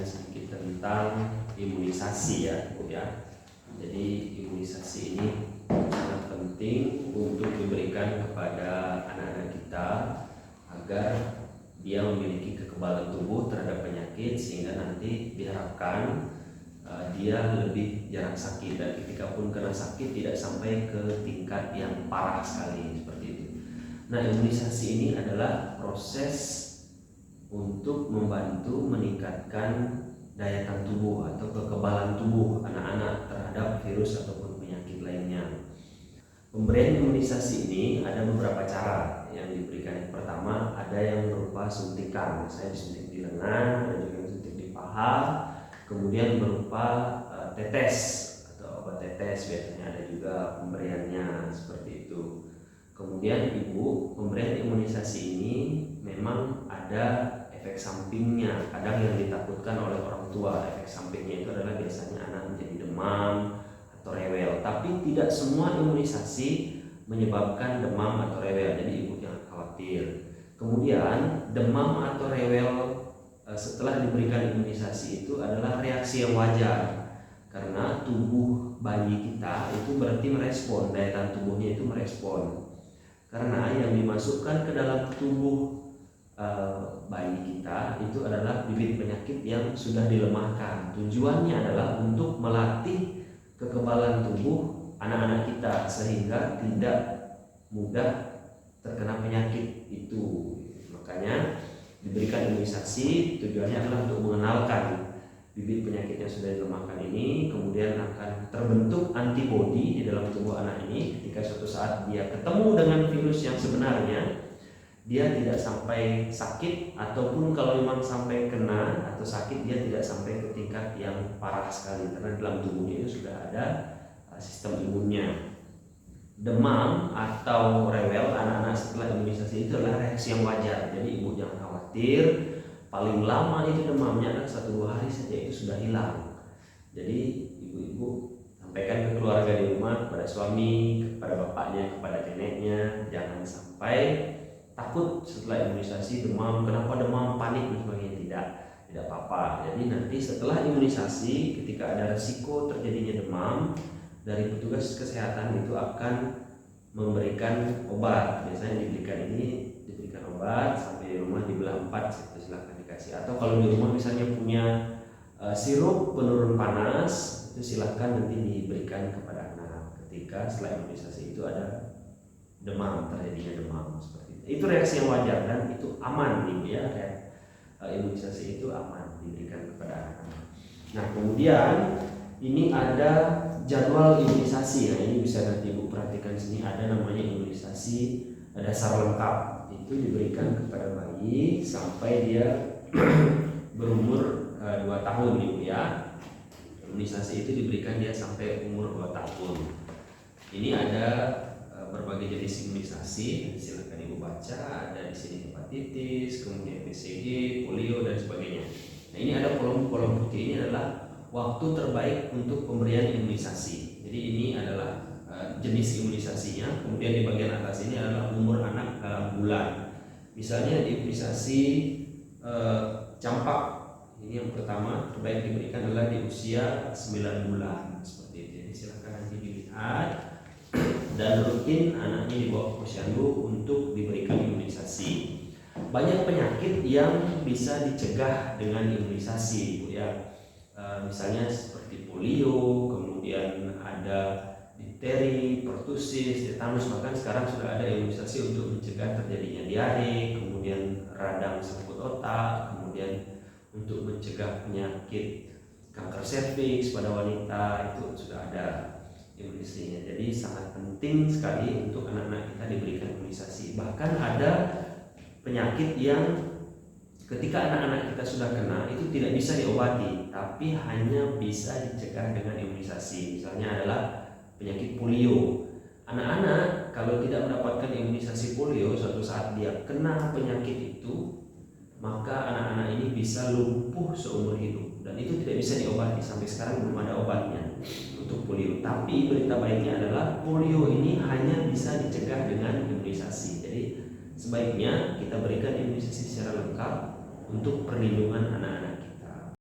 sedikit tentang imunisasi ya, Bu ya. Jadi imunisasi ini sangat penting untuk diberikan kepada anak-anak kita agar dia memiliki kekebalan tubuh terhadap penyakit, sehingga nanti diharapkan dia lebih jarang sakit, dan ketika pun kena sakit tidak sampai ke tingkat yang parah sekali seperti itu. Nah, imunisasi ini adalah proses untuk membantu meningkatkan daya tahan tubuh atau kekebalan tubuh anak-anak terhadap virus ataupun penyakit lainnya. Pemberian imunisasi ini ada beberapa cara yang diberikan. Yang pertama ada yang berupa suntikan, saya disuntik di lengan, ada juga yang suntik di paha, kemudian berupa tetes atau obat tetes, biasanya ada juga pemberiannya seperti itu. Kemudian ibu, pemberian imunisasi ini memang ada efek sampingnya, kadang yang ditakutkan oleh orang tua. Efek sampingnya itu adalah biasanya anak menjadi demam atau rewel, tapi tidak semua imunisasi menyebabkan demam atau rewel, jadi ibu jangan khawatir. Kemudian demam atau rewel setelah diberikan imunisasi itu adalah reaksi yang wajar, karena tubuh bayi kita itu berarti merespon, daya tahan tubuhnya itu merespon, karena yang dimasukkan ke dalam tubuh bayi kita itu adalah bibit penyakit yang sudah dilemahkan. Tujuannya adalah untuk melatih kekebalan tubuh anak-anak kita sehingga tidak mudah terkena penyakit itu. Makanya diberikan imunisasi, tujuannya adalah untuk mengenalkan bibit penyakit yang sudah dilemahkan ini, kemudian akan terbentuk antibodi di dalam tubuh anak ini. Ketika suatu saat dia ketemu dengan virus yang sebenarnya, dia tidak sampai sakit, ataupun kalau memang sampai kena atau sakit, dia tidak sampai ke tingkat yang parah sekali, karena dalam tubuhnya itu sudah ada sistem imunnya. Demam atau rewel anak-anak setelah imunisasi itu adalah reaksi yang wajar, jadi ibu jangan khawatir. Paling lama itu demamnya adalah 1-2 hari saja itu sudah hilang. Jadi ibu-ibu sampaikan ke keluarga di rumah, kepada suami, kepada bapaknya, kepada neneknya, jangan sampai takut setelah imunisasi demam, kenapa demam, panik dan sebagainya. Tidak apa-apa. Jadi nanti setelah imunisasi, ketika ada resiko terjadinya demam, dari petugas kesehatan itu akan memberikan obat. Biasanya diberikan obat sampai di rumah dibelah 4, itu silahkan dikasih. Atau kalau di rumah misalnya punya sirup penurun panas, itu silahkan nanti diberikan kepada anak ketika setelah imunisasi itu ada demam, terjadinya demam seperti itu. Itu reaksi yang wajar dan itu aman nih ya, imunisasi itu aman diberikan kepada anak-anak. Nah, kemudian ini ada jadwal imunisasi. Nah, ini bisa nanti ibu perhatikan di sini, ada namanya imunisasi dasar lengkap. Itu diberikan kepada bayi sampai dia berumur 2 tahun ibu ya. Imunisasi itu diberikan dia sampai umur 2 tahun. Ini ada berbagai jenis imunisasi, silakan ibu baca. Ada di sini hepatitis, kemudian BCG, polio dan sebagainya. Nah, ini ada kolom putih, ini adalah waktu terbaik untuk pemberian imunisasi. Jadi ini adalah jenis imunisasinya. Kemudian di bagian atas ini adalah umur anak dalam bulan. Misalnya imunisasi campak, ini yang pertama terbaik diberikan adalah di usia 9 bulan seperti itu. Jadi silakan nanti dilihat dan rutin anaknya dibawa ke posyandu untuk diberikan imunisasi. Banyak penyakit yang bisa dicegah dengan imunisasi, Bu ya. Misalnya seperti polio, kemudian ada difteri, pertusis, tetanus, bahkan sekarang sudah ada imunisasi untuk mencegah terjadinya diare, kemudian radang selaput otak, kemudian untuk mencegah penyakit kanker serviks pada wanita, itu sudah ada imunisasinya. Jadi sangat penting sekali untuk anak-anak kita diberikan imunisasi. Bahkan ada penyakit yang ketika anak-anak kita sudah kena itu tidak bisa diobati, tapi hanya bisa dicegah dengan imunisasi. Misalnya adalah penyakit polio. Anak-anak kalau tidak mendapatkan imunisasi polio, suatu saat dia kena penyakit itu, maka anak-anak ini bisa lumpuh seumur hidup, dan itu tidak bisa diobati. Sampai sekarang belum ada obatnya untuk polio. Tapi berita baiknya adalah polio ini hanya bisa dicegah dengan imunisasi. Jadi sebaiknya kita berikan imunisasi secara lengkap untuk perlindungan anak-anak